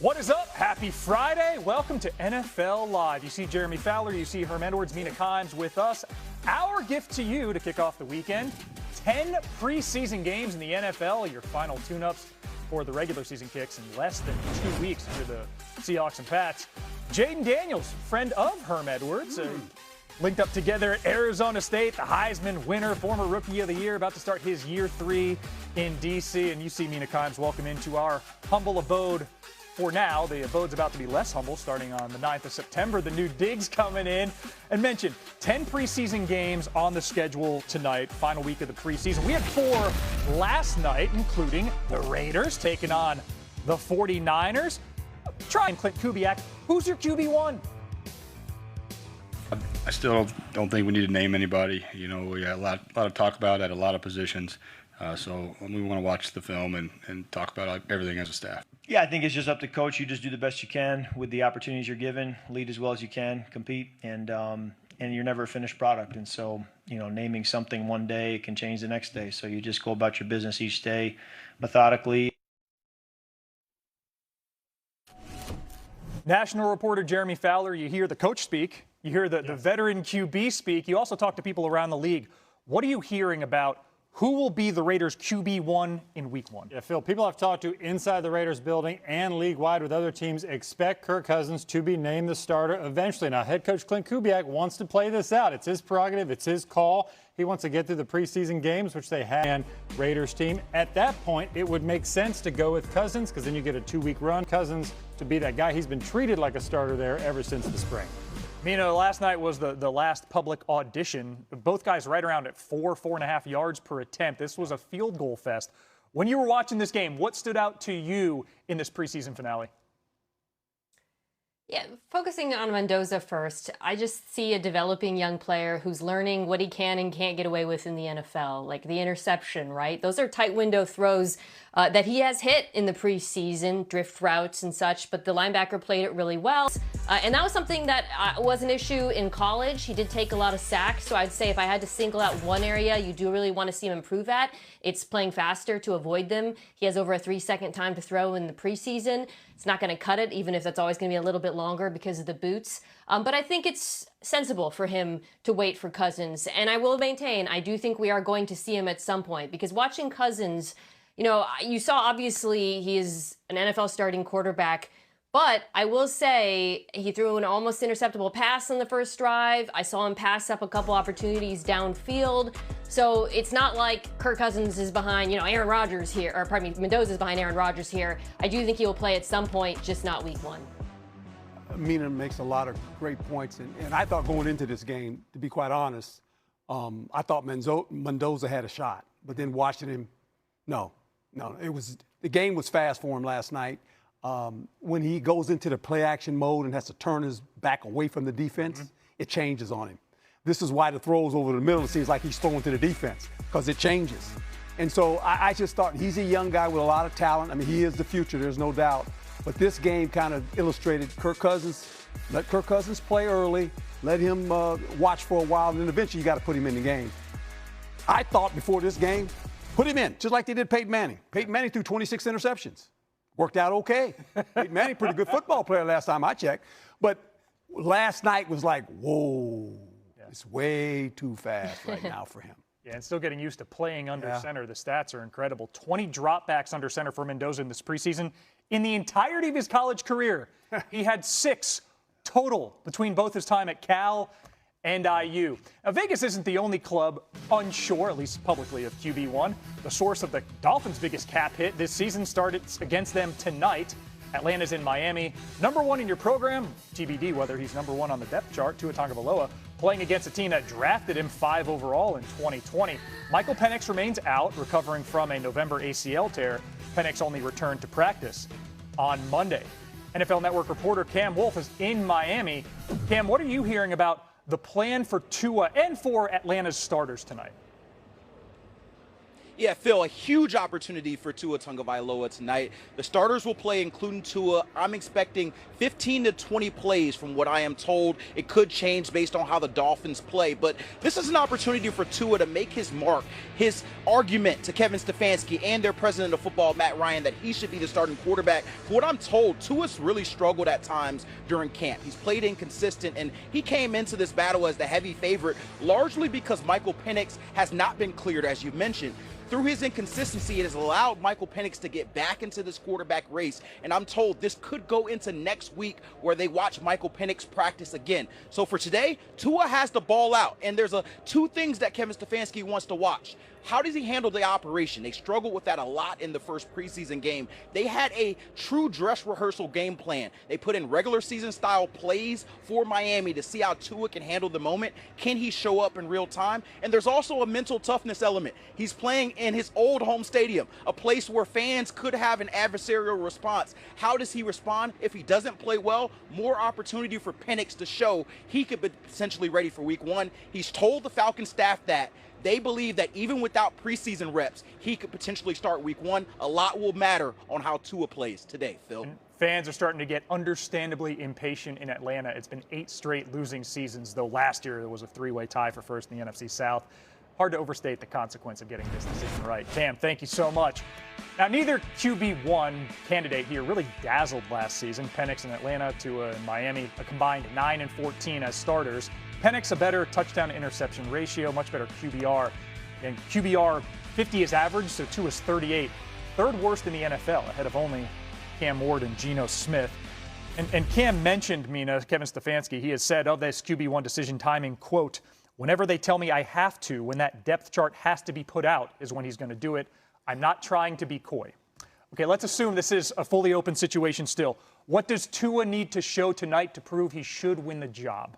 What is up? Happy Friday. Welcome to NFL Live. You see Jeremy Fowler, you see Herm Edwards, Mina Kimes with us. Our gift to you to kick off the weekend, 10 preseason games in the NFL, your final tune-ups for the regular season kicks in less than 2 weeks for the Seahawks and Pats. Jaden Daniels, friend of Herm Edwards, linked up together at Arizona State, the Heisman winner, former Rookie of the Year, about to start his year 3 in D.C. And you see Mina Kimes, welcome into our humble abode. For now, the abode's about to be less humble starting on the 9th of September. The new digs coming in. And mentioned 10 preseason games on the schedule tonight, final week of the preseason. We had 4 last night, including the Raiders taking on the 49ers. Trying Clint Kubiak. Who's your QB1? I still don't think we need to name anybody. You know, we got a lot of talk about at a lot of positions. So we want to watch the film and talk about everything as a staff. Yeah, I think it's just up to coach. You just do the best you can with the opportunities you're given, lead as well as you can, compete, and you're never a finished product. And so, you know, naming something one day can change the next day. So you just go about your business each day methodically. National reporter Jeremy Fowler, you hear the coach speak. You hear the veteran QB speak. You also talk to people around the league. What are you hearing about who will be the Raiders' QB1 in Week 1? Yeah, Phil, people I've talked to inside the Raiders building and league-wide with other teams expect Kirk Cousins to be named the starter eventually. Now, head coach Clint Kubiak wants to play this out. It's his prerogative. It's his call. He wants to get through the preseason games, which they have, and Raiders team. At that point, it would make sense to go with Cousins because then you get a 2-week run. Cousins to be that guy. He's been treated like a starter there ever since the spring. Mina, last night was the last public audition. Both guys right around at 4.5 yards per attempt. This was a field goal fest. When you were watching this game, what stood out to you in this preseason finale? Yeah, focusing on Mendoza first, I just see a developing young player who's learning what he can and can't get away with in the NFL, like the interception, right? Those are tight window throws that he has hit in the preseason, drift routes and such, but the linebacker played it really well. And that was something that was an issue in college. He did take a lot of sacks, so I'd say if I had to single out one area you do really want to see him improve at, it's playing faster to avoid them. He has over a 3-second time to throw in the preseason. It's not going to cut it, even if that's always going to be a little bit longer because of the boots. But I think it's sensible for him to wait for Cousins. And I will maintain, I do think we are going to see him at some point because watching Cousins, you know, you saw obviously he is an NFL starting quarterback. But I will say he threw an almost interceptable pass on the first drive. I saw him pass up a couple opportunities downfield. So it's not like Kirk Cousins is behind, you know, Aaron Rodgers here, or pardon me, Mendoza is behind Aaron Rodgers here. I do think he will play at some point, just not Week 1. Mina makes a lot of great points. And I thought going into this game, to be quite honest, I thought Mendoza had a shot. But then watching him, no. The game was fast for him last night. When he goes into the play action mode and has to turn his back away from the defense, it changes on him. This is why the throws over the middle, it seems like he's throwing to the defense because it changes. And so I just thought he's a young guy with a lot of talent. I mean, he is the future, there's no doubt. But this game kind of illustrated Kirk Cousins. Let Kirk Cousins play early, let him watch for a while, and then eventually you got to put him in the game. I thought before this game, put him in, just like they did Peyton Manning. Peyton Manning threw 26 interceptions. Worked out okay. Peyton Manning, pretty good football player last time I checked. But last night was like, whoa, it's way too fast right now for him. Yeah, and still getting used to playing under center. The stats are incredible. 20 dropbacks under center for Mendoza in this preseason. In the entirety of his college career, he had 6 total between both his time at Cal and IU. Now, Vegas isn't the only club unsure, at least publicly, of QB1. The source of the Dolphins' biggest cap hit this season started against them tonight. Atlanta's in Miami. Number 1 in your program, TBD whether he's number 1 on the depth chart, Tua Tagovailoa, playing against a team that drafted him 5 overall in 2020. Michael Penix remains out, recovering from a November ACL tear. Penix only returned to practice on Monday. NFL Network reporter Cam Wolf is in Miami. Cam, what are you hearing about the plan for Tua and for Atlanta's starters tonight? Yeah, Phil, a huge opportunity for Tua Tagovailoa tonight. The starters will play, including Tua. I'm expecting 15 to 20 plays from what I am told. It could change based on how the Dolphins play, but this is an opportunity for Tua to make his mark, his argument to Kevin Stefanski and their president of football, Matt Ryan, that he should be the starting quarterback. For what I'm told, Tua's really struggled at times during camp. He's played inconsistent, and he came into this battle as the heavy favorite, largely because Michael Penix has not been cleared, as you mentioned. Through his inconsistency, it has allowed Michael Penix to get back into this quarterback race, and I'm told this could go into next week where they watch Michael Penix practice again. So for today, Tua has the ball out, and there's two things that Kevin Stefanski wants to watch. How does he handle the operation? They struggled with that a lot in the first preseason game. They had a true dress rehearsal game plan. They put in regular season style plays for Miami to see how Tua can handle the moment. Can he show up in real time? And there's also a mental toughness element. He's playing in his old home stadium, a place where fans could have an adversarial response. How does he respond? If he doesn't play well, more opportunity for Penix to show he could be potentially ready for week one. He's told the Falcons staff that they believe that even without preseason reps, he could potentially start week one. A lot will matter on how Tua plays today, Phil. And fans are starting to get understandably impatient in Atlanta. It's been 8 straight losing seasons, though last year there was a 3-way tie for first in the NFC South. Hard to overstate the consequence of getting this decision right. Cam, thank you so much. Now, neither QB1 candidate here really dazzled last season. Penix in Atlanta, Tua in Miami, a combined 9-14 as starters. Penix a better touchdown-interception ratio, much better QBR. And QBR 50 is average, so Tua's 38. Third worst in the NFL, ahead of only Cam Ward and Geno Smith. And Cam mentioned, Kevin Stefanski. He has said of this QB1 decision timing, quote, "Whenever they tell me I have to, when that depth chart has to be put out, is when he's going to do it. I'm not trying to be coy." Okay, let's assume this is a fully open situation still. What does Tua need to show tonight to prove he should win the job?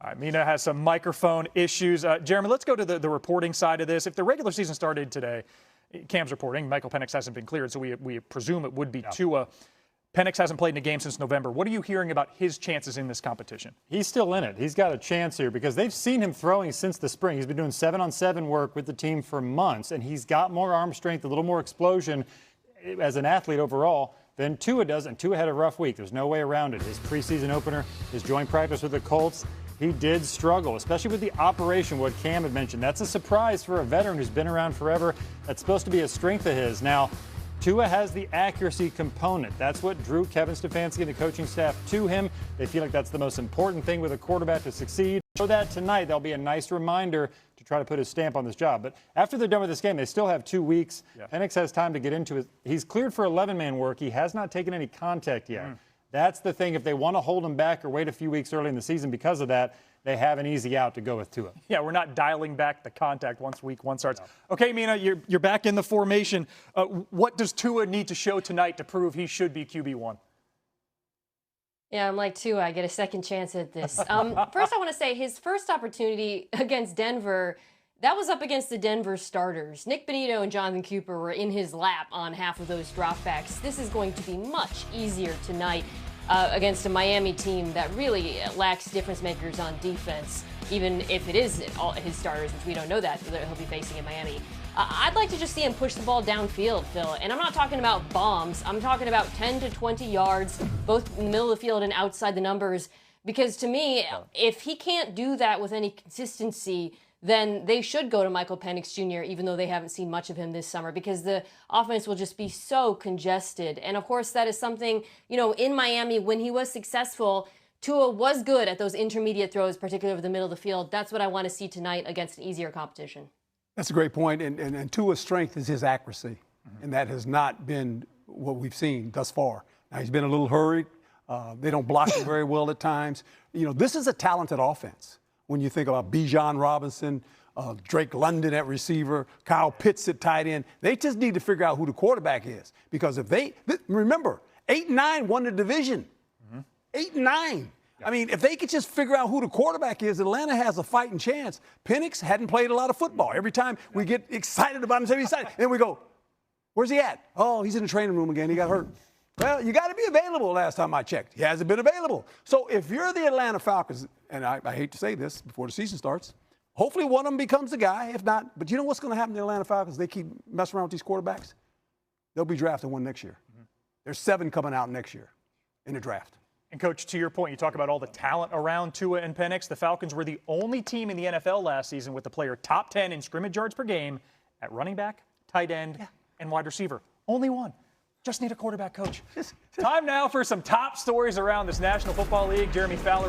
All right, Mina has some microphone issues. Jeremy, let's go to the reporting side of this. If the regular season started today, Cam's reporting, Michael Penix hasn't been cleared, so we presume it would be Tua. Penix hasn't played in a game since November. What are you hearing about his chances in this competition? He's still in it. He's got a chance here because they've seen him throwing since the spring. He's been doing 7-on-7 work with the team for months, and he's got more arm strength, a little more explosion as an athlete overall than Tua does, and Tua had a rough week. There's no way around it. His preseason opener, his joint practice with the Colts, he did struggle, especially with the operation, what Cam had mentioned. That's a surprise for a veteran who's been around forever. That's supposed to be a strength of his. Now, Tua has the accuracy component. That's what drew Kevin Stefanski and the coaching staff to him. They feel like that's the most important thing with a quarterback to succeed. So that tonight, there'll be a nice reminder to try to put his stamp on this job. But after they're done with this game, they still have 2 weeks. Yeah. Penix has time to get into it. He's cleared for 11-man work. He has not taken any contact yet. That's the thing. If they want to hold him back or wait a few weeks early in the season because of that, they have an easy out to go with Tua. Yeah, we're not dialing back the contact once week 1 starts. No. Okay, Mina, you're back in the formation. What does Tua need to show tonight to prove he should be QB1? Yeah, I'm like Tua. I get a second chance at this. First, I want to say his first opportunity against Denver, that was up against the Denver starters. Nick Bonito and Jonathan Cooper were in his lap on half of those dropbacks. This is going to be much easier tonight against a Miami team that really lacks difference makers on defense, even if it is all his starters, which we don't know that he'll be facing in Miami. I'd like to just see him push the ball downfield, Phil. And I'm not talking about bombs. I'm talking about 10 to 20 yards, both in the middle of the field and outside the numbers. Because to me, if he can't do that with any consistency, then they should go to Michael Penix Jr., even though they haven't seen much of him this summer, because the offense will just be so congested. And, of course, that is something, in Miami, when he was successful, Tua was good at those intermediate throws, particularly over the middle of the field. That's what I want to see tonight against an easier competition. That's a great point. And Tua's strength is his accuracy, and that has not been what we've seen thus far. Now, he's been a little hurried. They don't block him very well at times. This is a talented offense. When you think about Bijan Robinson, Drake London at receiver, Kyle Pitts at tight end, they just need to figure out who the quarterback is. Because if remember, 8-9 won the division. 8-9. I mean, if they could just figure out who the quarterback is, Atlanta has a fighting chance. Penix hadn't played a lot of football. Every time we get excited about him, and then we go, where's he at? Oh, he's in the training room again. He got hurt. Well, you got to be available last time I checked. He hasn't been available. So if you're the Atlanta Falcons, and I hate to say this before the season starts, hopefully one of them becomes the guy. If not, but you know what's going to happen to the Atlanta Falcons? They keep messing around with these quarterbacks. They'll be drafting one next year. There's 7 coming out next year in the draft. And, Coach, to your point, you talk about all the talent around Tua and Penix. The Falcons were the only team in the NFL last season with the player top 10 in scrimmage yards per game at running back, tight end, and wide receiver. Only one. Just need a quarterback coach. Time now for some top stories around this National Football League. Jeremy Fowler